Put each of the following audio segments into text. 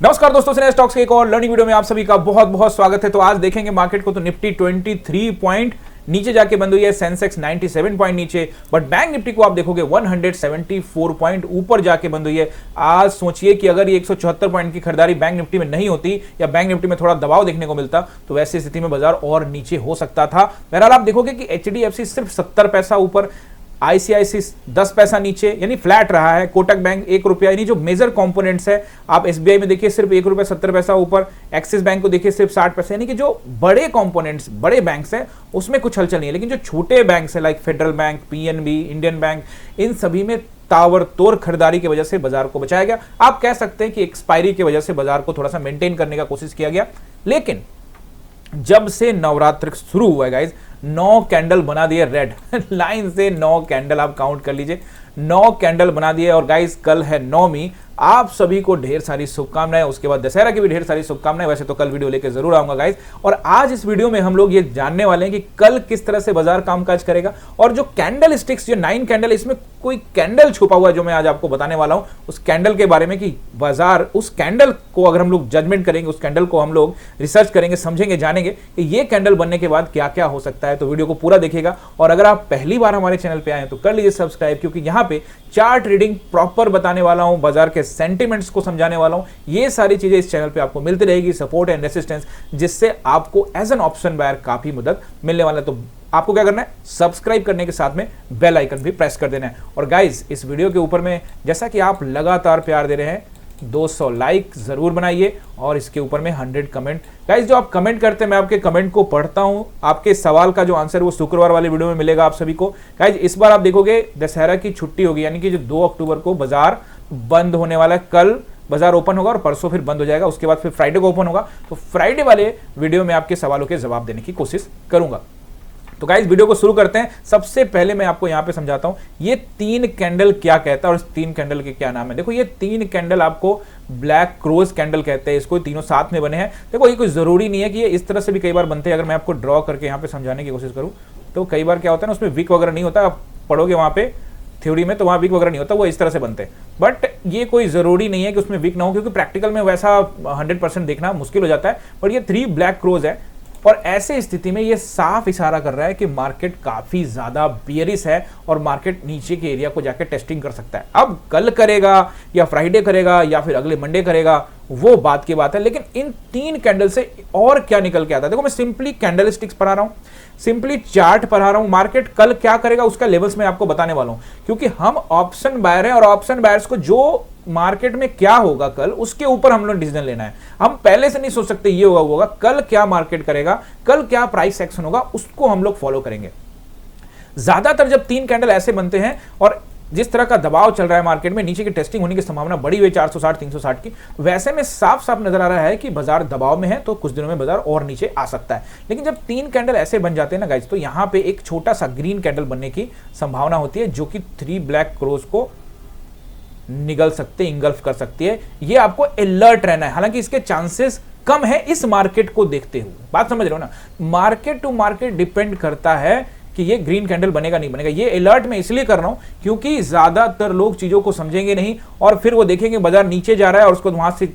नमस्कार दोस्तों, सिने स्टॉक्स के एक और लर्निंग वीडियो में आप सभी का बहुत बहुत स्वागत है। तो आज देखेंगे मार्केट को। तो निफ्टी 23 पॉइंट नीचे जाके बंद हुई है, सेंसेक्स 97 पॉइंट नीचे, बट बैंक निफ्टी को आप देखोगे 174 पॉइंट ऊपर जाके बंद हुई है। आज सोचिए कि अगर ये 174 पॉइंट की खरीदारी बैंक निफ्टी में नहीं होती या बैंक निफ्टी में थोड़ा दबाव देखने को मिलता तो वैसी स्थिति में बाजार और नीचे हो सकता था। बहरहाल आप देखोगे कि एचडीएफसी सिर्फ 70 पैसा ऊपर, आईसीआईसी 10 पैसा नीचे, यानी फ्लैट रहा है। कोटक बैंक 1 रुपया, यानी जो मेजर कंपोनेंट्स है आप एसबीआई में देखिए सिर्फ 1 रुपया 70 पैसा ऊपर, एक्सिस बैंक को देखिए सिर्फ 60 पैसा, यानी कि जो बड़े कंपोनेंट्स बड़े बैंक्स हैं उसमें कुछ हलचल नहीं है। लेकिन जो छोटे बैंक्स हैं like Federal Bank, PNB, Indian Bank, इन सभी में ताबड़तोड़ खरीदारी की वजह से बाजार को बचाया गया। आप कह सकते हैं कि एक्सपायरी की वजह से बाजार को थोड़ा सा मेंटेन करने का कोशिश किया गया। लेकिन जब से नवरात्र शुरू हुआ है गाइज, 9 कैंडल बना दिए रेड लाइन से 9 कैंडल आप काउंट कर लीजिए, 9 कैंडल बना दिए। और गाइज कल है नौमी, आप सभी को ढेर सारी शुभकामनाएं। उसके बाद दशहरा की भी ढेर सारी शुभकामनाएं। वैसे तो कल वीडियो लेके जरूर आऊंगा गाइज। और आज इस वीडियो में हम लोग ये जानने वाले हैं कि कल किस तरह से बाजार कामकाज करेगा। और जो कैंडल स्टिक्स, जो 9 कैंडल, इसमें कोई कैंडल छुपा हुआ है जो मैं आज आपको बताने वाला हूं, उस कैंडल के बारे में कि बाजार उस कैंडल को अगर हम लोग जजमेंट करेंगे, उस कैंडल को हम लोग रिसर्च करेंगे, समझेंगे, जानेंगे कि ये कैंडल बनने के बाद क्या क्या हो सकता है। तो वीडियो को पूरा देखिएगा। और अगर आप पहली बार हमारे चैनल पे आए हैं तो कर लीजिए सब्सक्राइब, क्योंकि यहां पे चार्ट रीडिंग प्रॉपर बताने वाला हूं, बाजार के सेंटिमेंट्स को समझाने वाला हूं। ये सारी चीजें इस चैनल पे आपको मिलती रहेगी, सपोर्ट एंड रेसिस्टेंस, जिससे आपको एज एन ऑप्शन बायर काफी मदद मिलने वाला है। तो आपको क्या करना है, सब्सक्राइब करने के साथ में बेल आइकन भी प्रेस कर देना है। और गाइज इस वीडियो के ऊपर में जैसा कि आप लगातार प्यार दे रहे हैं, 200 लाइक जरूर बनाइए और इसके ऊपर में 100 कमेंट। गाइज जो आप कमेंट करते हैं मैं आपके कमेंट को पढ़ता हूं। आपके सवाल का जो आंसर वो शुक्रवार वाले वीडियो में मिलेगा आप सभी को। गाइज इस बार आप देखोगे दशहरा की छुट्टी होगी, यानी कि जो 2 अक्टूबर को बाजार बंद होने वाला है। कल बाजार ओपन होगा और परसों फिर बंद हो जाएगा, उसके बाद फिर फ्राइडे को ओपन होगा। तो फ्राइडे वाले वीडियो में आपके सवालों के जवाब देने की कोशिश करूंगा। तो गाइस वीडियो को शुरू करते हैं। सबसे पहले मैं आपको यहां पे समझाता हूं ये 3 कैंडल क्या कहता है और इस 3 कैंडल के क्या नाम है। देखो ये 3 कैंडल आपको ब्लैक क्रोज कैंडल कहते हैं, इसको तीनों साथ में बने हैं। देखो ये कोई जरूरी नहीं है कि ये इस तरह से भी कई बार बनते हैं। अगर मैं आपको ड्रॉ करके यहाँ पे समझाने की कोशिश करूं तो कई बार क्या होता है ना, उसमें विक वगैरह नहीं होता। आप पढ़ोगे वहां पे थ्योरी में तो वहां विक वगैरह नहीं होता, वो इस तरह से बनते हैं। बट ये कोई जरूरी नहीं है कि उसमें विक ना हो, क्योंकि प्रैक्टिकल में वैसा 100% देखना मुश्किल हो जाता है। बट ये 3 ब्लैक क्रोज है और ऐसे स्थिति में ये साफ इशारा कर रहा है कि मार्केट काफी ज्यादा बियरिश है और मार्केट नीचे के एरिया को जाकर टेस्टिंग कर सकता है। अब कल करेगा या फ्राइडे करेगा या फिर अगले मंडे करेगा, वो बात की बात है। लेकिन इन 3 कैंडल से और क्या निकल के आता है, देखो मैं सिंपली कैंडल स्टिक्स पढ़ा रहा हूं, सिंपली चार्ट पढ़ा रहा हूं। मार्केट कल क्या करेगा उसका लेवल्स मैं आपको बताने वाला हूं, क्योंकि हम ऑप्शन बायर हैं और ऑप्शन बायर्स को जो मार्केट में क्या होगा कल उसके ऊपर हम लोग डिसीजन लेना है। हम पहले से नहीं सोच सकते ये होगा वो होगा। कल क्या मार्केट करेगा, कल क्या प्राइस एक्शन होगा, उसको हम लोग फॉलो करेंगे। ज्यादातर जब 3 कैंडल ऐसे बनते हैं और जिस तरह का दबाव चल रहा है मार्केट में, नीचे की टेस्टिंग होने की संभावना बढ़ी हुई 460 360 की, वैसे में साफ साफ नजर आ रहा है कि बाजार दबाव में है। तो कुछ दिनों में बाजार और नीचे आ सकता है। लेकिन जब 3 कैंडल ऐसे बन जाते हैं ना गाइस, तो यहां पे एक छोटा सा ग्रीन कैंडल बनने की संभावना होती है, जो कि 3 ब्लैक क्रोज को निगल सकते, इंगल्फ कर सकती है। ये आपको अलर्ट रहना है। हालांकि इसके चांसेस कम है इस मार्केट को देखते हुए। बात समझ रहे हो ना, मार्केट टू मार्केट डिपेंड करता है कि ये ग्रीन कैंडल बनेगा नहीं बनेगा। ये अलर्ट मैं इसलिए कर रहा हूं क्योंकि ज्यादातर लोग चीजों को समझेंगे नहीं और फिर वो देखेंगे बाजार नीचे जा रहा है और उसको वहां से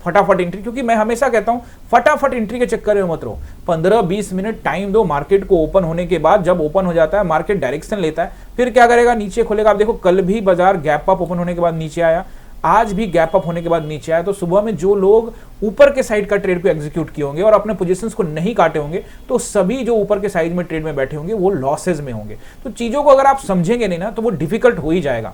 फटाफट एंट्री। क्योंकि मैं हमेशा कहता हूं फटाफट एंट्री के चक्कर में मत रहो, 15-20 मिनट टाइम दो मार्केट को ओपन होने के बाद। जब ओपन हो जाता है मार्केट डायरेक्शन लेता है, फिर क्या करेगा, नीचे खोलेगा। आप देखो कल भी बाजार गैप अप ओपन होने के बाद नीचे आया, आज भी गैप अप होने के बाद नीचे आया। तो सुबह में जो लोग ऊपर के साइड का ट्रेड को एग्जीक्यूट किए होंगे और अपने पोजीशंस को नहीं काटे होंगे, तो सभी जो ऊपर के साइड में ट्रेड में बैठे होंगे वो लॉसेज में होंगे। तो चीजों को अगर आप समझेंगे नहीं ना तो वो डिफिकल्ट हो ही जाएगा।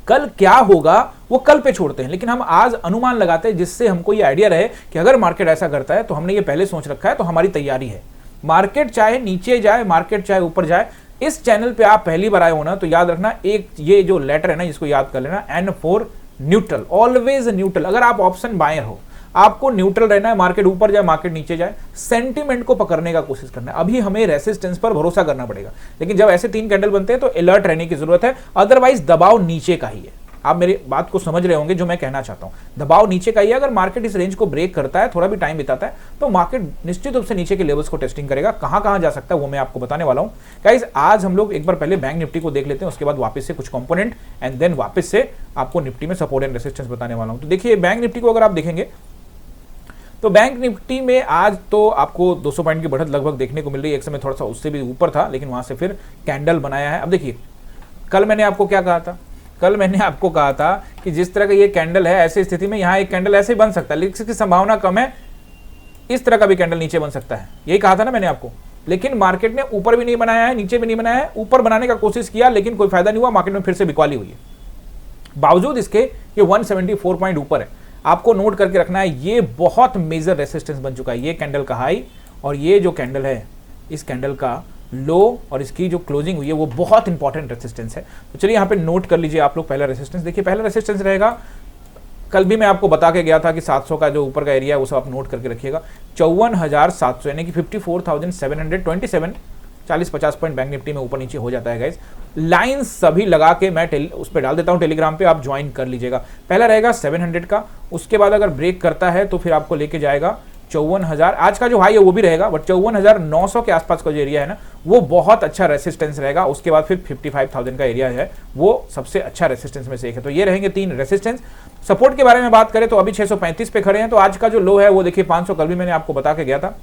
कल क्या होगा वो कल पे छोड़ते हैं, लेकिन हम आज अनुमान लगाते हैं जिससे हमको ये आइडिया रहे कि अगर मार्केट ऐसा करता है तो हमने ये पहले सोच रखा है, तो हमारी तैयारी है। मार्केट चाहे नीचे जाए, मार्केट चाहे ऊपर जाए, इस चैनल पे आप पहली बार आए हो ना तो याद रखना एक ये जो लेटर है ना, इसको याद कर लेना, N for neutral, always neutral. अगर आप ऑप्शन बायर हो, आपको न्यूट्रल रहना है। मार्केट ऊपर जाए, मार्केट नीचे जाए, सेंटीमेंट को पकड़ने का कोशिश करना है। अभी हमें रेसिस्टेंस पर भरोसा करना पड़ेगा। लेकिन जब ऐसे 3 कैंडल बनते हैं तो अलर्ट रहने की जरूरत है, अदरवाइज दबाव नीचे का ही है। आप मेरी बात को समझ रहे होंगे जो मैं कहना चाहता हूं। दबाव नीचे का ही है, अगर मार्केट इस रेंज को ब्रेक करता है, थोड़ा भी टाइम बिताता है, तो मार्केट निश्चित रूप से नीचे के लेवल्स को टेस्टिंग करेगा। कहां जा सकता है वो मैं आपको बताने वाला हूं। गाइस आज हम लोग एक बार पहले बैंक निफ्टी को देख लेते हैं, उसके बाद वापस से कुछ कंपोनेंट एंड देन वापस से आपको निफ्टी में सपोर्ट एंड रेजिस्टेंस बताने वाला हूं। तो देखिए बैंक निफ्टी को अगर आप देखेंगे तो बैंक निफ्टी में आज तो आपको 200 पॉइंट की बढ़त लगभग देखने को मिल रही है। एक समय थोड़ा सा उससे भी ऊपर था, लेकिन वहां से फिर कैंडल बनाया है। अब देखिए कल मैंने आपको क्या कहा था, कल मैंने आपको कहा था कि जिस तरह का ये कैंडल है, ऐसी स्थिति में यहां एक कैंडल ऐसे बन सकता है, लेकिन इसकी संभावना कम है। इस तरह का भी कैंडल नीचे बन सकता है, यही कहा था ना मैंने आपको। लेकिन मार्केट ने ऊपर भी नहीं बनाया है, नीचे भी नहीं बनाया है, ऊपर बनाने का कोशिश किया लेकिन कोई फायदा नहीं हुआ, मार्केट में फिर से बिकवाली हुई है। बावजूद इसके ये 174 पॉइंट ऊपर है। आपको नोट करके रखना है, ये बहुत मेजर रेसिस्टेंस बन चुका है। ये कैंडल का हाई और ये जो कैंडल है, इस कैंडल का लो और इसकी जो क्लोजिंग हुई है वो बहुत इंपॉर्टेंट रेसिस्टेंस है। तो चलिए यहाँ पे नोट कर लीजिए आप लोग पहला रेसिस्टेंस। देखिए पहला रेसिस्टेंस रहेगा, कल भी मैं आपको बता के गया था कि 700 का जो ऊपर का एरिया है वो सब आप नोट करके रखिएगा। 54,700 यानी कि 54,727, 40-50 पॉइंट बैंक निफ्टी में ऊपर नीचे हो जाता है गाइस। लाइन सभी लगा के मैं उस पर डाल देता हूं टेलीग्राम पे, आप ज्वाइन कर लीजिएगा। पहला रहेगा 700 का, उसके बाद अगर ब्रेक करता है तो फिर आपको लेके जाएगा 54,000। आज का जो हाई है वो भी रहेगा, बट 54,900 के आसपास का जो एरिया है ना वो बहुत अच्छा रेसिस्टेंस रहेगा। उसके बाद फिर 55,000 का एरिया है, वो सबसे अच्छा रेसिस्टेंस में से एक है। तो ये रहेंगे 3 रेसिस्टेंस। सपोर्ट के बारे में बात करें तो अभी 635 पे खड़े हैं, तो आज का जो लो है वो देखिए 500, कल भी मैंने आपको बता के गया था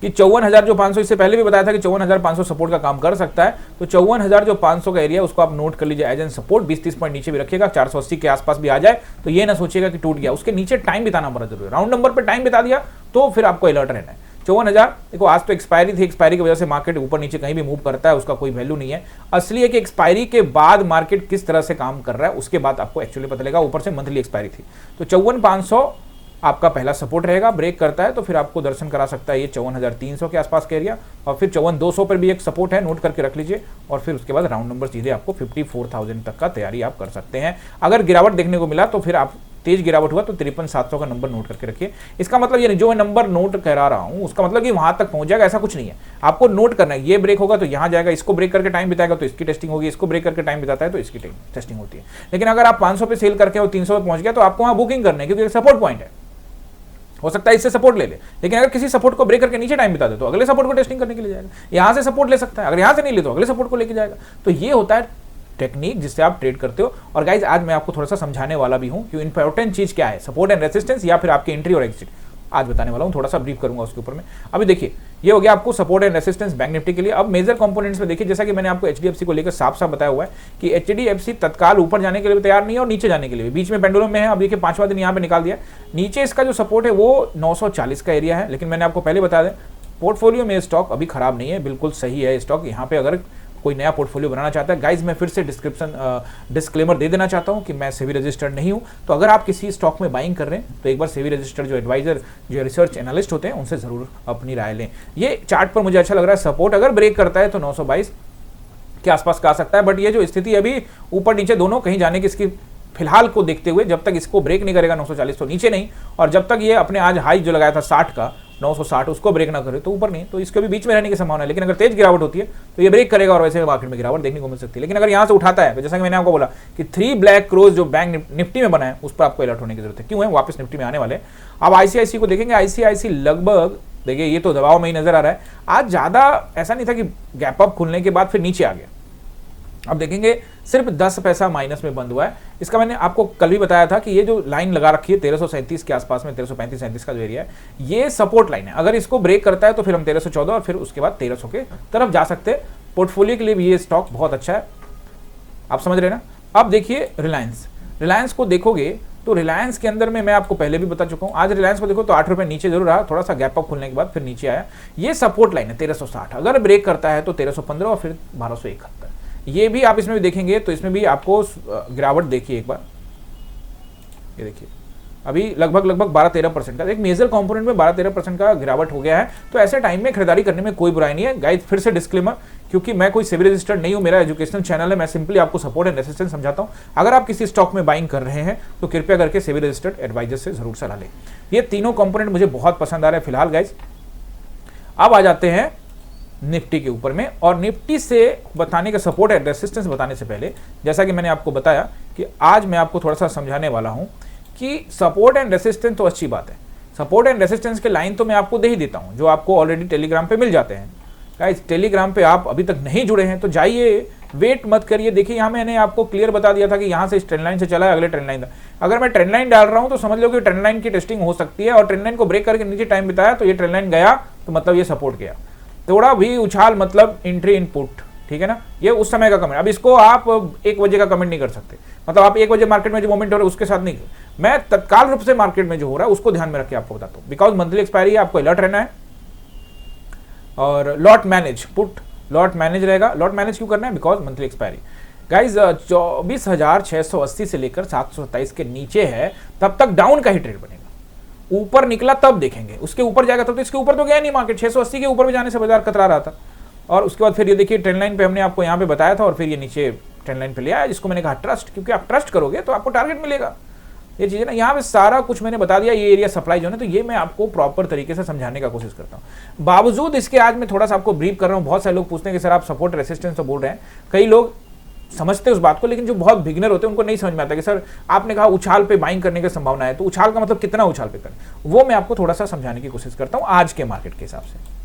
कि 54,000 जो 500, इससे पहले भी बताया था कि 54,500 सपोर्ट का काम कर सकता है। तो 54,000 जो 500 का एरिया उसको आप नोट कर लीजिए एज एन सपोर्ट। 20-30 पॉइंट नीचे भी रखिएगा, 480 के आसपास भी आ जाए तो ये ना सोचिएगा कि टूट गया, उसके नीचे टाइम बिताना बड़ा जरूरी है। राउंड नंबर पर टाइम बिता दिया तो फिर आपको अलर्ट रहना है। 54,000 देखो, आज तो एक्सपायरी थी, एक्सपायरी की वजह से मार्केट ऊपर नीचे कहीं भी मूव करता है उसका कोई वैल्यू नहीं है। असली है कि एक्सपायरी के बाद मार्केट किस तरह से काम कर रहा है उसके बाद आपको एक्चुअली पता लगेगा। ऊपर से मंथली एक्सपायरी थी, तो 54,500 आपका पहला सपोर्ट रहेगा। ब्रेक करता है तो फिर आपको दर्शन करा सकता है ये 54,300 के आसपास का एरिया, और फिर 54,200 पर भी एक सपोर्ट है, नोट करके रख लीजिए। और फिर उसके बाद राउंड नंबर सीधे आपको 54,000 तक का तैयारी आप कर सकते हैं। अगर गिरावट देखने को मिला तो फिर आप तेज गिरावट हुआ तो 53,700 का नंबर नोट करके रखिए। इसका मतलब ये नहीं जो मैं नंबर नोट करा रहा हूं उसका मतलब कि वहां तक पहुंच जाएगा, ऐसा कुछ नहीं है। आपको नोट करना है, ये ब्रेक होगा तो यहां जाएगा, इसको ब्रेक करके टाइम बिताएगा तो इसकी टेस्टिंग होगी, इसको ब्रेक करके टाइम बिताता है तो इसकी टेस्टिंग होती है। लेकिन अगर आप 500 पे सेल करके और 300 पे पहुंच गया तो आपको वहां बुकिंग करना है, क्योंकि सपोर्ट पॉइंट है। हो सकता है इससे सपोर्ट ले ले, लेकिन अगर किसी सपोर्ट को ब्रेक करके नीचे टाइम बिता दे तो अगले सपोर्ट को टेस्टिंग करने के लिए जाएगा। यहां से सपोर्ट ले सकता है, अगर यहां से नहीं ले तो अगले सपोर्ट को लेके जाएगा। तो ये होता है टेक्निक जिससे आप ट्रेड करते हो। और गाइज आज मैं आपको थोड़ा सा समझाने वाला भी हूं कि इंपॉर्टेंट चीज क्या है, सपोर्ट एंड रेजिस्टेंस या फिर आपकी एंट्री और एग्जिट, आज बताने वाला हूं। थोड़ा सा ब्रीफ करूंगा उसके ऊपर में। अभी देखिए ये हो गया आपको support and resistance bank Nifty के लिए। अब मेजर कंपोनेंट्स में देखिए, जैसा कि मैंने आपको एचडीएफसी को लेकर साफ साफ बताया हुआ है कि एचडीएफसी तत्काल ऊपर जाने के लिए तैयार नहीं है और नीचे जाने के लिए बीच में पेंडुलम में है। अब देखिए 5वां दिन यहां पे निकाल दिया। नीचे इसका जो सपोर्ट है वो 940 का एरिया है, लेकिन मैंने आपको पहले बता दें पोर्टफोलियो में स्टॉक अभी खराब नहीं है, बिल्कुल सही है स्टॉक। यहाँ पे अगर कोई नया पोर्टफोलियो बनाना चाहता है, गाइज मैं फिर से डिस्क्लेमर दे देना चाहता हूं कि मैं सेबी रजिस्टर्ड नहीं हूं। तो अगर आप किसी स्टॉक में बाइंग कर रहे हैं तो एक बार सेबी रजिस्टर्ड जो एडवाइजर जो रिसर्च एनालिस्ट होते हैं उनसे जरूर अपनी राय लें। ये चार्ट पर मुझे अच्छा लग रहा है, सपोर्ट अगर ब्रेक करता है तो 922 के आसपास का आ सकता है। बट ये जो स्थिति अभी ऊपर नीचे दोनों कहीं जाने की इसकी फिलहाल को देखते हुए जब तक इसको ब्रेक नहीं करेगा 940 तो नीचे नहीं, और जब तक ये अपने आज हाई जो लगाया था 60 का 960 उसको ब्रेक ना करे तो ऊपर नहीं, तो इसके भी बीच में रहने की संभावना है। लेकिन अगर तेज गिरावट होती है तो ये ब्रेक करेगा और वैसे मार्केट में गिरावट देखने को मिल सकती है। लेकिन अगर यहाँ से उठाता है तो जैसा कि मैंने आपको बोला कि 3 ब्लैक क्रोज जो बैंक निफ्टी में बना है उस पर आपको अलर्ट होने की जरूरत है। क्यों है, वापस निफ्टी में आने वाले। अब आईसीआईसी को देखेंगे, आईसीआईसी लगभग देखिए ये तो दबाव में ही नजर आ रहा है। आज ज्यादा ऐसा नहीं था कि गैप अप खुलने के बाद फिर नीचे आ गया। अब देखेंगे सिर्फ 10 पैसा माइनस में बंद हुआ है। इसका मैंने आपको कल भी बताया था कि ये जो लाइन लगा रखी है 1337 के आसपास में, 1335-37 का जो एरिया है ये सपोर्ट लाइन है। अगर इसको ब्रेक करता है तो फिर हम 1314 और फिर उसके बाद 1300 के तरफ जा सकते हैं। पोर्टफोलियो के लिए भी ये स्टॉक बहुत अच्छा है, आप समझ रहे हैं ना। अब देखिए रिलायंस को देखोगे तो रिलायंस के अंदर में मैं आपको पहले भी बता चुका हूं। आज रिलायंस को देखो तो 8 रुपए नीचे जरूर रहा, थोड़ा सा गैप अप खुलने के बाद फिर नीचे आया। ये सपोर्ट लाइन है 1360, अगर ब्रेक करता है तो 1315 और फिर 1271। ये भी आप इसमें भी देखेंगे तो इसमें भी आपको गिरावट देखिए एक बार, ये देखिए अभी लगभग 12-13% का एक मेजर कंपोनेंट में 12-13% का गिरावट हो गया है। तो ऐसे टाइम में खरीदारी करने में कोई बुराई नहीं है। गाइस फिर से डिस्क्लेमर, क्योंकि मैं कोई सेबी रजिस्टर्ड नहीं हूं, मेरा एजुकेशनल चैनल है, मैं सिंपली आपको सपोर्ट एंड रेजिस्टेंस समझाता हूं। अगर आप किसी स्टॉक में बाइंग कर रहे हैं तो कृपया करके सेबी रजिस्टर्ड एडवाइजर से जरूर सलाह लें। ये तीनों कंपोनेंट मुझे बहुत पसंद आ रहे हैं फिलहाल गाइस। अब आ जाते हैं निफ्टी के ऊपर में, और निफ्टी से बताने का सपोर्ट एंड रेजिस्टेंस बताने से पहले जैसा कि मैंने आपको बताया कि आज मैं आपको थोड़ा सा समझाने वाला हूं कि सपोर्ट एंड रेसिस्टेंस तो अच्छी बात है, सपोर्ट एंड रेसिस्टेंस के लाइन तो मैं आपको दे ही देता हूं, जो आपको ऑलरेडी टेलीग्राम पे मिल जाते हैं। गाइस टेलीग्राम पे आप अभी तक नहीं जुड़े हैं तो जाइए, वेट मत करिए। देखिए यहाँ मैंने आपको क्लियर बता दिया था कि यहाँ से इस ट्रेंड लाइन से चला है, अगले ट्रेंड लाइन था। अगर मैं ट्रेंड लाइन डाल रहा हूँ तो समझ लो कि ट्रेंड लाइन की टेस्टिंग हो सकती है, और ट्रेंड लाइन को ब्रेक करके नीचे टाइम बिताया तो ये ट्रेंड लाइन गया, तो मतलब ये सपोर्ट गया। थोड़ा भी उछाल मतलब एंट्री इनपुट, ठीक है ना, ये उस समय का कमेंट। अब इसको आप 1 बजे का कमेंट नहीं कर सकते, मतलब आप 1 बजे मार्केट में जो मोमेंट हो रहा है उसके साथ नहीं, मैं तत्काल रूप से मार्केट में जो हो रहा है उसको ध्यान में रख के आपको बताता हूँ। बिकॉज मंथली एक्सपायरी है, आपको अलर्ट रहना है। और lot manage, put lot manage रहेगा। लॉट मैनेज क्यों करना है? Because monthly expiry. गाइज 24,680 से लेकर 727 के नीचे है, तब तक डाउन का ही ट्रेड बनेगा। ऊपर निकला तब देखेंगे, उसके ऊपर जाएगा तब तो, इसके ऊपर तो गया नहीं मार्केट, 680 के ऊपर भी जाने से बाजार कतरा रहा था। और उसके बाद फिर ये देखिए ट्रेंड लाइन पे हमने आपको यहाँ पे बताया था, और फिर ये नीचे ट्रेंड लाइन पे ले आया, जिसको मैंने कहा ट्रस्ट, क्योंकि आप ट्रस्ट करोगे तो आपको टारगेट मिलेगा। ये चीज़ें ना, यहाँ पे सारा कुछ मैंने बता दिया। ये एरिया सप्लाई जोन है, तो ये मैं आपको प्रॉपर तरीके से समझाने का कोशिश करता हूँ। बावजूद इसके आज मैं थोड़ा सा आपको ब्रीफ कर रहा हूँ। बहुत सारे लोग पूछते हैं कि सर आप सपोर्ट रेसिस्टेंस तो बोल रहे हैं, कई लोग समझते हैं उस बात को, लेकिन जो बहुत बिगिनर होते हैं उनको नहीं समझ में आता कि सर आपने कहा उछाल पे बाइंग करने की संभावना है, तो उछाल का मतलब कितना उछाल पे करें, वो मैं आपको थोड़ा सा समझाने की कोशिश करता हूँ आज के मार्केट के हिसाब से।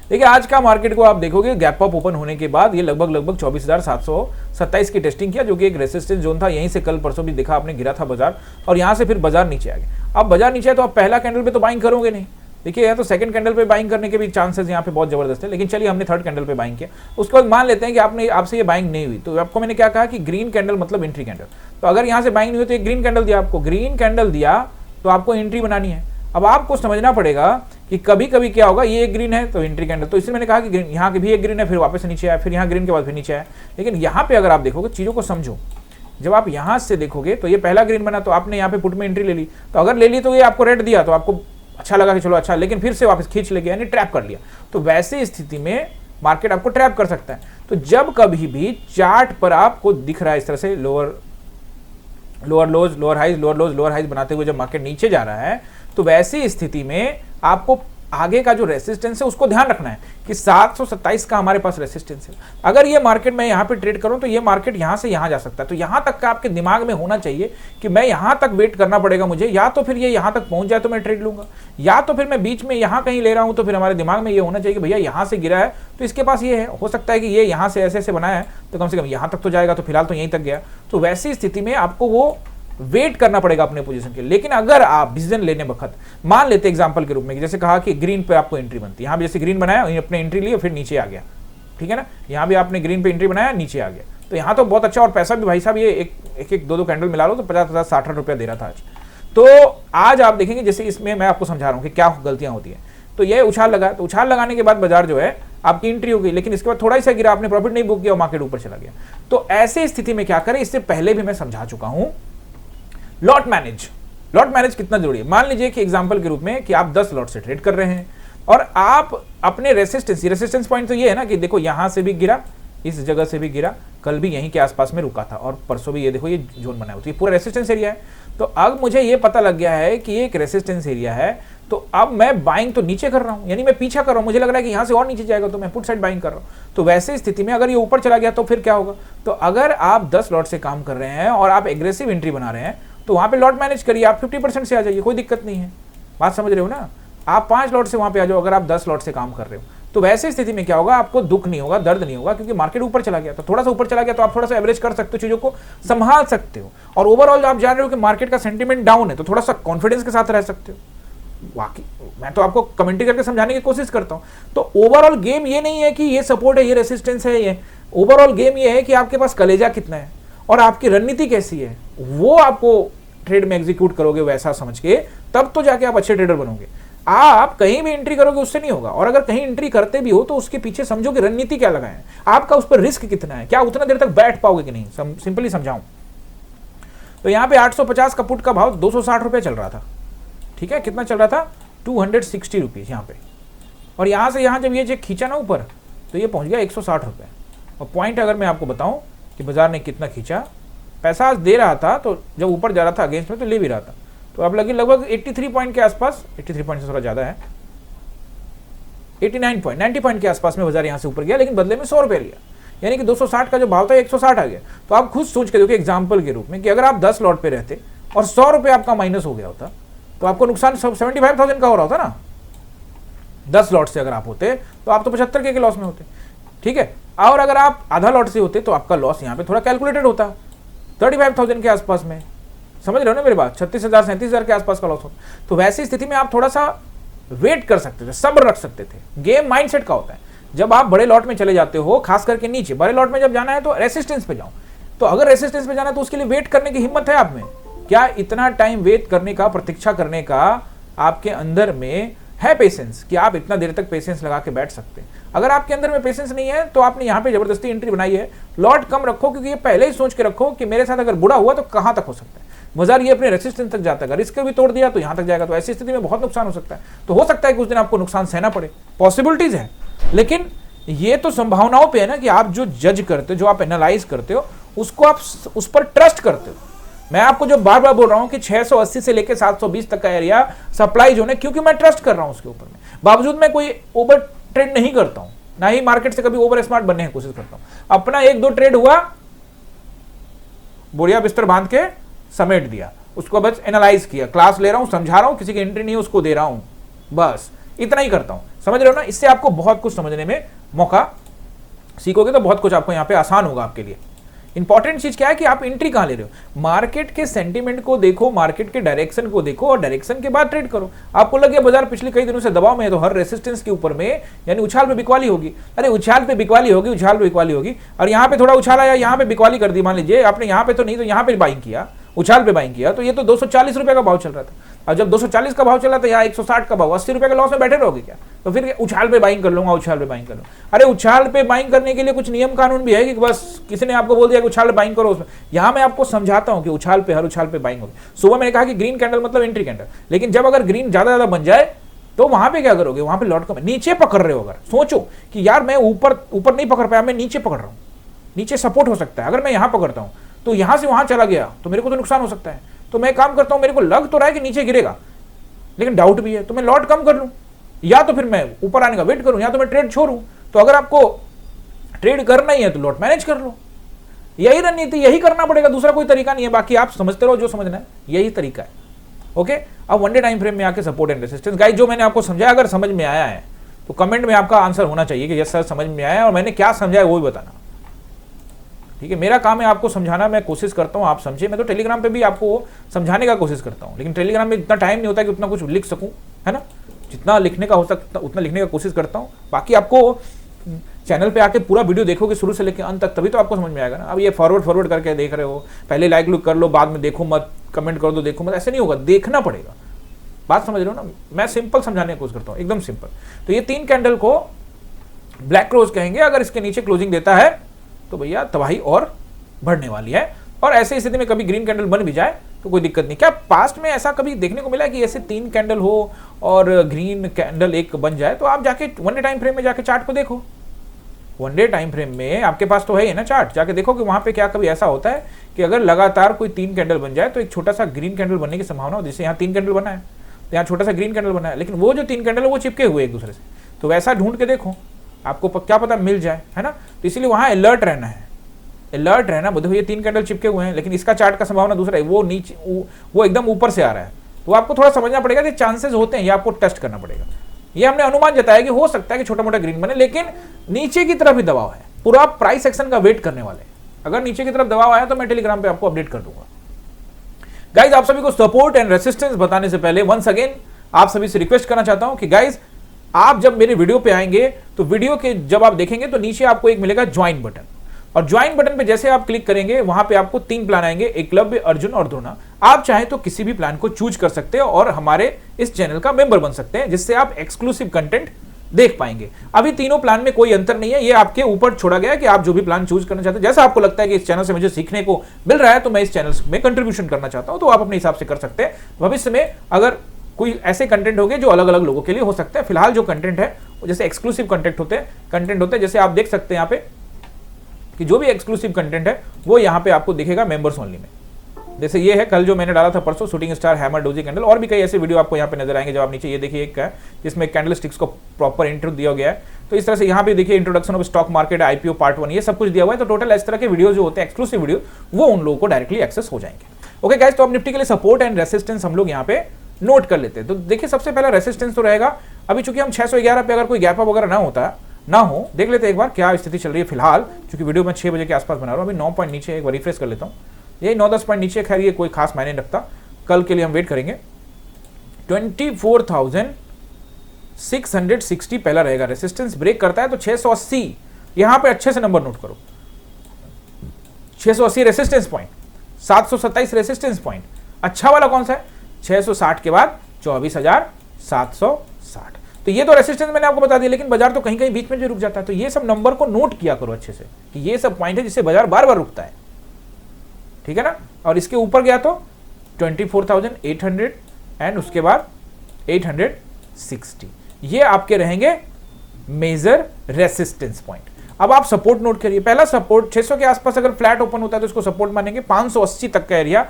देखिए आज का मार्केट को आप देखोगे, गैप अप ओपन होने के बाद ये लगभग 24,727 की टेस्टिंग किया, जो कि एक रेसिस्टेंस जोन था। यहीं से कल परसों भी देखा आपने, गिरा था बाजार, और यहाँ से फिर बाजार नीचे आ गया। अब बाजार नीचे है तो आप पहला कैंडल पे तो बाइंग करोगे नहीं। देखिए यहाँ तो सेकंड कैंडल पे बाइंग करने के भी चांसेस यहाँ पे बहुत जबरदस्त है, लेकिन चलिए हमने थर्ड कैंडल पे बाइंग किया। उसके बाद मान लेते हैं कि आपसे ये बाइंग नहीं हुई, तो आपको मैंने क्या कहा कि ग्रीन कैंडल मतलब एंट्री कैंडल। तो अगर यहाँ से बाइंग नहीं हुई तो एक ग्रीन कैंडल दिया आपको, ग्रीन कैंडल दिया तो आपको एंट्री बनानी है। अब आपको समझना पड़ेगा कि कभी कभी क्या होगा, ये एक ग्रीन है तो एंट्री कैंडल, तो इसलिए मैंने कहा कि ग्रीन, यहाँ की भी एक ग्रीन है, फिर वापस नीचे आया, फिर यहाँ ग्रीन के बाद फिर नीचे आया। लेकिन यहाँ पे अगर आप देखोगे, चीज़ों को समझो, जब आप यहाँ से देखोगे तो ये पहला ग्रीन बना, तो आपने यहाँ पे पुट में एंट्री ले ली, तो अगर ले ली तो ये आपको रेड दिया तो आपको अच्छा लगा कि चलो अच्छा, लेकिन फिर से वापस खींच ले गया, यानी ट्रैप कर लिया। तो वैसे स्थिति में मार्केट आपको ट्रैप कर सकता है। तो जब कभी भी चार्ट पर आपको दिख रहा है इस तरह से lower lows, lower highs, lower lows, lower highs बनाते हुए जब मार्केट नीचे जा रहा है, तो वैसी स्थिति में आपको आगे का जो रेसिस्टेंस है उसको ध्यान रखना है कि 727 का हमारे पास रेसिस्टेंस है। अगर ये मार्केट में यहाँ पे ट्रेड करूँ तो ये मार्केट यहाँ से यहाँ जा सकता है। तो यहाँ तक का आपके दिमाग में होना चाहिए कि मैं यहाँ तक वेट करना पड़ेगा मुझे, या तो फिर ये यहाँ तक पहुँच जाए तो मैं ट्रेड लूंगा, या तो फिर मैं बीच में यहाँ कहीं ले रहा हूँ। तो फिर हमारे दिमाग में ये होना चाहिए कि भैया यहाँ से गिरा है तो इसके पास ये है, हो सकता है कि ये यहाँ से ऐसे ऐसे बनाया है तो कम से कम यहाँ तक तो जाएगा, तो फिलहाल तो यहीं तक गया। तो वैसी स्थिति में आपको वो वेट करना पड़ेगा अपने पोजीशन के। लेकिन अगर आप डिसीजन लेने वक्त, मान लेते एग्जांपल के रूप में, जैसे कहा कि ग्रीन पे आपको एंट्री बनती है, यहाँ भी जैसे ग्रीन बनाया, अपने एंट्री लिए, फिर नीचे आ गया, ठीक है ना, यहाँ भी आपने ग्रीन पे एंट्री बनाया, नीचे आ गया, तो यहाँ तो बहुत अच्छा, और पैसा भी भाई साहब ये एक दो कैंडल मिला लो तो 50-50 60 रुपया दे रहा था आज। तो आज आप देखेंगे जैसे इसमें मैं आपको समझा रहा हूँ कि क्या गलतियां होती है। तो ये उछाल लगा, तो उछाल लगाने के बाद बाजार जो है आपकी एंट्री हो गई, लेकिन इसके बाद थोड़ा सा गिरा, आपने प्रॉफिट नहीं बुक किया, मार्केट ऊपर चला गया। तो ऐसे स्थिति में क्या करें, इससे पहले भी मैं समझा चुका हूं। लॉट मैनेज कितना जरूरी है। मान लीजिए कि एग्जांपल के रूप में कि आप 10 लॉट से ट्रेड कर रहे हैं और आप अपने रेसिस्टेंस पॉइंट तो ये है ना कि देखो यहां से भी गिरा, इस जगह से भी गिरा, कल भी यहीं के आसपास में रुका था, और परसों भी ये देखो ये जोन बना हुआ, तो ये पूरा रेसिस्टेंस एरिया है। तो अब मुझे ये पता लग गया है कि ये एक रेसिस्टेंस एरिया है, तो अब मैं बाइंग तो नीचे कर रहा हूं, यानी मैं पीछा कर रहा हूं, मुझे लग रहा है कि यहां से और नीचे जाएगा तो मैं पुट साइड बाइंग कर रहा हूं। तो वैसे स्थिति में अगर ये ऊपर चला गया तो फिर क्या होगा। तो अगर आप 10 लॉट से काम कर रहे हैं और आप एग्रेसिव एंट्री बना रहे हैं तो वहां पे लॉट मैनेज करिए, आप 50% से आ जाइए, कोई दिक्कत नहीं है। बात समझ रहे हो ना। आप 5 लॉट से वहां पे आ जाओ अगर आप 10 लॉट से काम कर रहे हो। तो वैसे स्थिति में क्या होगा, आपको दुख नहीं होगा, दर्द नहीं होगा, क्योंकि मार्केट ऊपर चला गया। तो थोड़ा सा ऊपर चला गया तो आप थोड़ा सा एवरेज कर सकते हो, चीजों को संभाल सकते हो। और ओवरऑल आप जान रहे हो कि मार्केट का सेंटीमेंट डाउन है, तो थोड़ा सा कॉन्फिडेंस के साथ रह सकते हो। वाकई मैं तो आपको कमेंट्री करके समझाने की कोशिश करता हूं। तो ओवरऑल गेम ये नहीं है कि ये सपोर्ट है, ये रेसिस्टेंस है, ये ओवरऑल गेम ये है कि आपके पास कलेजा कितना है और आपकी रणनीति कैसी है, वो आपको ट्रेड में एग्जीक्यूट करोगे वैसा समझ के, तब तो जाके आप अच्छे ट्रेडर बनोगे। आप कहीं भी एंट्री करोगे उससे नहीं होगा, और अगर कहीं एंट्री करते भी हो तो उसके पीछे समझो कि रणनीति क्या लगाए, आपका उस पर रिस्क कितना है, क्या उतना देर तक बैठ पाओगे कि नहीं। सिंपली समझाऊं तो यहाँ पे 850 का पुट का भाव 260 रुपये चल रहा था, ठीक है, कितना चल रहा था 260 रुपीज यहाँ पे, और यहाँ से यहाँ जब ये चेक खींचा ना ऊपर तो ये पहुँच गया 160 रुपये। और पॉइंट अगर मैं आपको बताऊं कि बाजार ने कितना खींचा, पैसा आज दे रहा था, तो जब ऊपर जा रहा था अगेंस्ट में तो ले भी रहा था, तो अब लगे लगभग 83 पॉइंट के आसपास, 83 पॉइंट से थोड़ा ज्यादा है, 89 पॉइंट 90 पॉइंट के आसपास में बाजार यहाँ से ऊपर गया, लेकिन बदले में 100 रुपये लिया। यानी कि 260 का जो भाव था 160 आ गया। तो आप खुद सोच के देखो एग्जाम्पल के रूप में कि अगर आप 10 लॉट पे रहते और 100 रुपये आपका माइनस हो गया होता तो आपको नुकसान 75,000 का हो रहा होता ना। 10 लॉट से अगर आप होते तो आप तो 75 के लॉस में होते, ठीक है। और अगर आप आधा लॉट से होते तो आपका लॉस यहाँ पे थोड़ा कैलकुलेटेड होता, 35,000 के आसपास में, समझ रहे हो ना मेरी बात, 36,000 37,000 के आसपास का लॉस होता। तो वैसी स्थिति में आप थोड़ा सा वेट कर सकते थे, सब्र रख सकते थे। गेम माइंडसेट का होता है, जब आप बड़े लॉट में चले जाते हो, खास करके नीचे बड़े लॉट में जब जाना है तो रेसिस्टेंस पे जाओ। तो अगर रेसिस्टेंस पे जाना है तो उसके लिए वेट करने की हिम्मत है आप में? क्या इतना टाइम वेट करने का, प्रतीक्षा करने का आपके अंदर में है पेशेंस कि आप इतना देर तक पेशेंस लगा के बैठ सकते हैं? अगर आपके अंदर में पेशेंस नहीं है तो आपने यहाँ पे जबरदस्ती एंट्री बनाई है। लॉट कम रखो, क्योंकि ये पहले ही सोच के रखो कि मेरे साथ अगर बुरा हुआ तो कहां तक हो सकता है। बाजार ये अपने रेसिस्टेंस तक जाता है, अगर इसके भी तोड़ दिया तो यहां तक जाएगा। तो ऐसी स्थिति में बहुत नुकसान हो सकता है। तो हो सकता है कि उस दिन आपको नुकसान सहना पड़े, पॉसिबिलिटीज है। लेकिन ये तो संभावनाओं पे है ना कि आप जो जज करते हो, जो आप एनालाइज करते हो, उसको आप उस पर ट्रस्ट करते हो। मैं आपको जो बार बार बोल रहा हूं कि 680 से लेकर 720 तक का एरिया सप्लाई जोन है, क्योंकि मैं ट्रस्ट कर रहा हूं उसके ऊपर में। बावजूद मैं कोई ओवर ट्रेड नहीं करता हूं, ना ही मार्केट से कभी ओवर स्मार्ट बनने की कोशिश करता हूं। अपना 1-2 ट्रेड हुआ, बोरिया बिस्तर बांध के समेट दिया, उसको बस एनालाइज किया, क्लास ले रहा हूं, समझा रहा हूं, किसी की एंट्री नहीं है उसको दे रहा हूं, बस इतना ही करता हूं। समझ रहे हो ना? इससे आपको बहुत कुछ समझने में मौका, सीखोगे तो बहुत कुछ आपको यहां पे आसान होगा आपके लिए। इंपॉर्टेंट चीज क्या है कि आप एंट्री कहां ले रहे हो। मार्केट के सेंटीमेंट को देखो, मार्केट के डायरेक्शन को देखो और डायरेक्शन के बाद ट्रेड करो। आपको लगे बाजार पिछले कई दिनों से दबाव में है तो हर रेसिस्टेंस के ऊपर में यानी उछाल पे बिकवाली होगी। अरे उछाल पे बिकवाली होगी, उछाल पे बिकवाली होगी, और यहाँ पे थोड़ा उछाल आया, यहाँ पे बिकवाली कर दी। मान लीजिए आपने यहाँ पे तो नहीं, तो यहाँ पे बाइंग किया, उछाल पे बाइंग किया, तो ये तो 240 रुपए का भाव चल रहा था। और जब 240 का भाव चला था, यहाँ 160 का भाव, 80 रुपए के लॉस में बैठे रहोगे क्या? तो फिर उछाल पे बाइंग कर लूंगा, उछाल पे बाइंग कर लूंगा। अरे उछाल पे बाइंग करने के लिए कुछ नियम कानून भी है कि बस किसी ने आपको बोल दिया कि उछाल पे बाइंग करो, उसमें यहाँ मैं आपको समझाता हूँ कि उछाल पे, हर उछाल पे बाइंग होगी। सुबह मैंने कहा कि ग्रीन कैंडल मतलब एंट्री कैंडल, लेकिन जब अगर ग्रीन ज्यादा बन जाए तो वहां पे क्या करोगे? वहां पे लॉट कम नीचे पकड़ रहे हो, अगर सोचो कि यार मैं ऊपर नहीं पकड़ पाया, मैं नीचे पकड़ रहा हूँ, नीचे सपोर्ट हो सकता है। अगर मैं यहाँ पकड़ता हूँ तो यहां से वहां चला गया तो मेरे को तो नुकसान हो सकता है। तो मैं काम करता हूं, मेरे को लग तो रहा है कि नीचे गिरेगा, लेकिन डाउट भी है, तो मैं लॉट कम कर लूं, या तो फिर मैं ऊपर आने का वेट करूं, या तो मैं ट्रेड छोड़ूं। तो अगर आपको ट्रेड करना ही है तो लॉट मैनेज कर लो, यही रणनीति, यही करना पड़ेगा, दूसरा कोई तरीका नहीं है। बाकी आप समझते रहो जो समझना है, यही तरीका है। ओके, अब वन डे टाइम फ्रेम में आके सपोर्ट एंड रेजिस्टेंस, गाइस जो मैंने आपको समझाया, अगर समझ में आया है तो कमेंट में आपका आंसर होना चाहिए कि यस सर समझ में आया है, और मैंने क्या समझाया वो भी बताना। ठीक है, मेरा काम है आपको समझाना, मैं कोशिश करता हूं आप समझे। मैं तो टेलीग्राम पे भी आपको समझाने का कोशिश करता हूं, लेकिन टेलीग्राम में इतना टाइम नहीं होता कि उतना कुछ लिख सकूं, है ना। जितना लिखने का हो सकता उतना लिखने का कोशिश करता हूं। बाकी आपको चैनल पे आके पूरा वीडियो देखोगे शुरू से लेकर अंत तक, तभी तो आपको समझ में आएगा ना। अब ये फॉरवर्ड करके देख रहे हो, पहले लाइक लुक कर लो, बाद में देखो मत, कमेंट कर दो देखो मत, ऐसे नहीं होगा, देखना पड़ेगा। बात समझ रहे हो ना? मैं सिंपल समझाने की कोशिश करता हूँ, एकदम सिंपल। तो ये 3 कैंडल को ब्लैक क्लोज कहेंगे। अगर इसके नीचे क्लोजिंग देता है तो भैया तबाही और बढ़ने वाली है। और ऐसे स्थिति में कभी ग्रीन कैंडल बन भी जाए तो कोई दिक्कत नहीं। क्या पास्ट में ऐसा कभी देखने को मिला है कि ऐसे 3 कैंडल हो और ग्रीन कैंडल एक बन जाए? तो आप जाके वन डे टाइम फ्रेम में जाके चार्ट को देखो, वन डे टाइम फ्रेम में आपके पास तो है ना चार्ट, जाके देखो कि वहां पे क्या कभी ऐसा होता है कि अगर लगातार कोई 3 कैंडल बन जाए तो एक छोटा सा ग्रीन कैंडल बनने की संभावना हो। जैसे यहाँ 3 कैंडल बना है तो यहाँ छोटा सा ग्रीन कैंडल बना है, लेकिन वो जो 3 कैंडल है वो चिपके हुए एक दूसरे से, तो वैसा ढूंढ के देखो, आपको क्या पता मिल जाए, है ना। तो इसीलिए वहां अलर्ट रहना है, अलर्ट रहना। बोले ये 3 कैंडल चिपके हुए हैं, लेकिन इसका चार्ट का संभावना दूसरा है, वो नीचे वो एकदम ऊपर से आ रहा है, तो आपको थोड़ा समझना पड़ेगा कि चांसेस होते हैं, ये आपको टेस्ट करना पड़ेगा। ये हमने अनुमान जताया कि हो सकता है कि छोटा मोटा ग्रीन बने, लेकिन नीचे की तरफ भी दबाव है, पूरा प्राइस एक्शन का वेट करने वाले। अगर नीचे की तरफ दबाव आया तो मैं टेलीग्राम पे आपको अपडेट कर दूंगा। गाइज आप सभी को सपोर्ट एंड रेसिस्टेंस बताने से पहले वंस अगेन आप सभी से रिक्वेस्ट करना चाहता हूं कि गाइज आप जब मेरे वीडियो पे आएंगे तो वीडियो के जब आप देखेंगे तो नीचे आपको एक मिलेगा ज्वाइन बटन, और ज्वाइन बटन पे जैसे आप क्लिक करेंगे वहां पे आपको 3 प्लान आएंगे, एकलव्य, अर्जुन और द्रोणा। आप चाहे तो किसी भी प्लान को चूज कर सकते हैं और हमारे इस चैनल का मेंबर बन सकते हैं, जिससे आप एक्सक्लूसिव कंटेंट देख पाएंगे। अभी तीनों प्लान में कोई अंतर नहीं है, ये आपके ऊपर छोड़ा गया है कि आप जो भी प्लान चूज करना चाहते हैं। जैसा आपको लगता है कि इस चैनल से मुझे सीखने को मिल रहा है तो मैं इस चैनल में कंट्रीब्यूशन करना चाहता हूं, तो आप अपने हिसाब से कर सकते हैं। भविष्य में अगर कोई ऐसे कंटेंट होंगे जो अलग अलग लोगों के लिए हो सकते हैं। फिलहाल जो कंटेंट है वो जैसे एक्सक्लूसिव कंटेंट होते हैं, जैसे आप देख सकते हैं यहाँ पे कि जो भी एक्सक्लूसिव कंटेंट है वो यहाँ पे आपको दिखेगा मेंबर्स ओनली में। जैसे ये है कल जो मैंने डाला था परसों, shooting star, hammer, doji candle, और भी कई ऐसे वीडियो आपको यहाँ पे नजर आएंगे। जब आप नीचे ये देखिए एक है जिसमें कैंडल स्टिक्स को प्रॉपर इंट्रो दिया गया है। तो इस तरह से यहाँ पे देखिए introduction of stock market, IPO part 1, ये सब कुछ दिया हुआ है। तो टोटल इस तरह के वीडियो जो होते हैं एक्सक्लूसिव वीडियो, वो उन लोगों को डायरेक्टली एक्सेस हो जाएंगे। ओके गाइस, तो अब निफ्टी के लिए सपोर्ट एंड रेसिस्टेंस हम लोग यहाँ पे नोट कर लेते हैं। तो देखिए सबसे पहला रेसिस्टेंस तो रहेगा, अभी चूंकि हम 611 पे अगर कोई गैप अप वगैरह ना हो, देख लेते हैं एक बार क्या स्थिति चल रही है फिलहाल, क्योंकि वीडियो मैं 6 बजे के आसपास बना रहा हूँ। अभी 9 पॉइंट नीचे, एक बार रिफ्रेश कर लेता हूँ, ये 9-10 पॉइंट नीचे, खैर ये कोई खास मायने नहीं रखता, कल के लिए हम वेट करेंगे। 24,660 पहला रहेगा रेसिस्टेंस। ब्रेक करता है तो 680, यहां पे अच्छे से नंबर नोट करो, 680 रेसिस्टेंस पॉइंट, 727 रेसिस्टेंस पॉइंट। अच्छा वाला कौन सा है? 660 के बाद 24,760। तो ये तो रेसिस्टेंस मैंने आपको बता दिया, लेकिन बाजार तो कहीं कहीं बीच में जो रुक जाता है। तो ये सब नंबर को नोट किया करो अच्छे से कि ये सब पॉइंट है जिससे बाजार बार बार रुकता है, ठीक है ना। और इसके ऊपर गया तो 24,800 एंड उसके बाद 860, ये आपके रहेंगे मेजर रेसिस्टेंस पॉइंट। अब आप सपोर्ट नोट करिए। पहला सपोर्ट 600 के आसपास अगर फ्लैट ओपन होता है तो इसको सपोर्ट मानेंगे। 580 तक का एरिया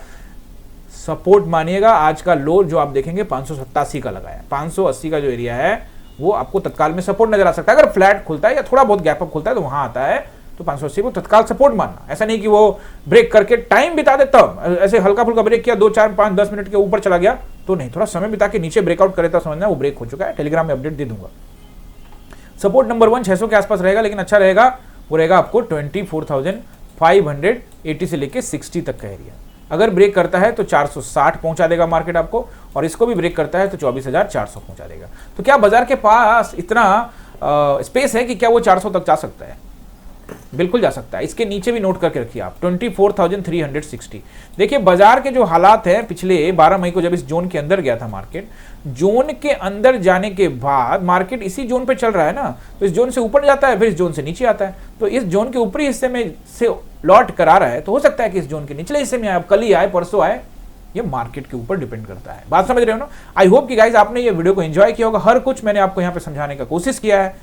सपोर्ट मानिएगा। आज का लो जो आप देखेंगे 587 का लगाया, 580 का जो एरिया है वो आपको तत्काल में सपोर्ट नजर आ सकता है। अगर फ्लैट खुलता है या थोड़ा बहुत गैप अप खुलता है तो वहां आता है, तो 580 को तत्काल सपोर्ट मानना। ऐसा नहीं कि वो ब्रेक करके टाइम बिता दे तब, ऐसे हल्का फुल्का ब्रेक किया 2, 4, 5, 10 मिनट के ऊपर चला गया तो नहीं, थोड़ा समय बिता के नीचे ब्रेकआउट करे तो समझना वो ब्रेक हो चुका है। टेलीग्राम में अपडेट दे दूंगा। सपोर्ट नंबर 1 600 के आसपास रहेगा, लेकिन अच्छा रहेगा वो रहेगा आपको 24,580 से लेके 60 तक का एरिया। अगर ब्रेक करता है तो 460 पहुंचा देगा मार्केट आपको, और इसको भी ब्रेक करता है तो 24,400 पहुंचा देगा। तो क्या बाजार के पास इतना स्पेस है कि क्या वो 400 तक जा सकता है? बिल्कुल जा सकता है। इसके नीचे भी नोट करके रखिए आप 24,360। देखिए बाजार के जो हालात हैं, पिछले 12 मई को जब इस जोन के अंदर गया था मार्केट, जोन के अंदर जाने के बाद मार्केट इसी जोन पे चल रहा है ना, तो इस जोन से ऊपर जाता है फिर इस जोन से नीचे आता है। तो इस जोन के ऊपरी हिस्से में से लॉट करा रहा है, तो हो सकता है कि इस जोन के निचले हिस्से में आए, कल ही आए, परसों आए, ये मार्केट के ऊपर डिपेंड करता है। बात समझ रहे हो ना? आई होप कि गाइस आपने ये वीडियो को एंजॉय किया होगा। हर कुछ मैंने आपको यहाँ पे समझाने का कोशिश किया है।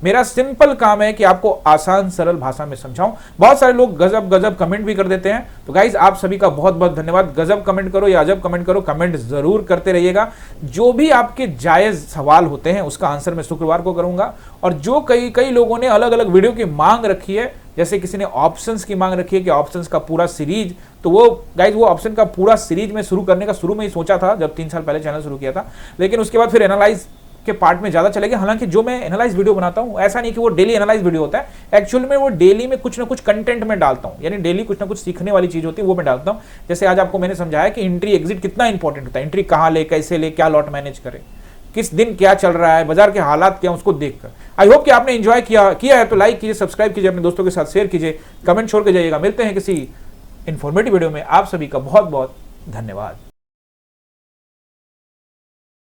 मेरा सिंपल काम है कि आपको आसान सरल भाषा में समझाऊं। बहुत सारे लोग गजब गजब कमेंट भी कर देते हैं, तो गाइज आप सभी का बहुत बहुत धन्यवाद। गजब कमेंट करो या अजब कमेंट करो, कमेंट जरूर करते रहिएगा। जो भी आपके जायज सवाल होते हैं उसका आंसर मैं शुक्रवार को करूंगा। और जो कई लोगों ने अलग अलग वीडियो की मांग रखी है, जैसे किसी ने ऑप्शंस की मांग रखी है कि ऑप्शंस का पूरा सीरीज, तो वो गाइज वो ऑप्शन का पूरा सीरीज में शुरू करने का शुरू में ही सोचा था जब 3 साल पहले चैनल शुरू किया था, लेकिन उसके बाद फिर एनालाइज के पार्ट में ज्यादा चले गए। हालांकि जो मैं एनालाइज वीडियो बनाता हूं ऐसा नहीं कि वो डेली एनालाइज वीडियो होता है, एक्चुअल में वो डेली में कुछ ना कुछ कंटेंट में डालता हूं, यानी डेली कुछ ना कुछ सीखने वाली चीज होती है वो मैं डालता हूं। जैसे आज आपको मैंने समझाया कि एंट्री एग्जिट कितना इंपॉर्टेंट होता है, एंट्री कहां ले, कैसे ले, क्या लॉट मैनेज करें, किस दिन क्या चल रहा है, बाजार के हालात क्या, उसको देखकर। आई होप कि आपने एंजॉय किया है तो लाइक कीजिए, सब्सक्राइब कीजिए, अपने दोस्तों के साथ शेयर कीजिए, कमेंट छोड़ के जाइएगा। मिलते हैं किसी इंफॉर्मेटिव वीडियो में। आप सभी का बहुत बहुत धन्यवाद।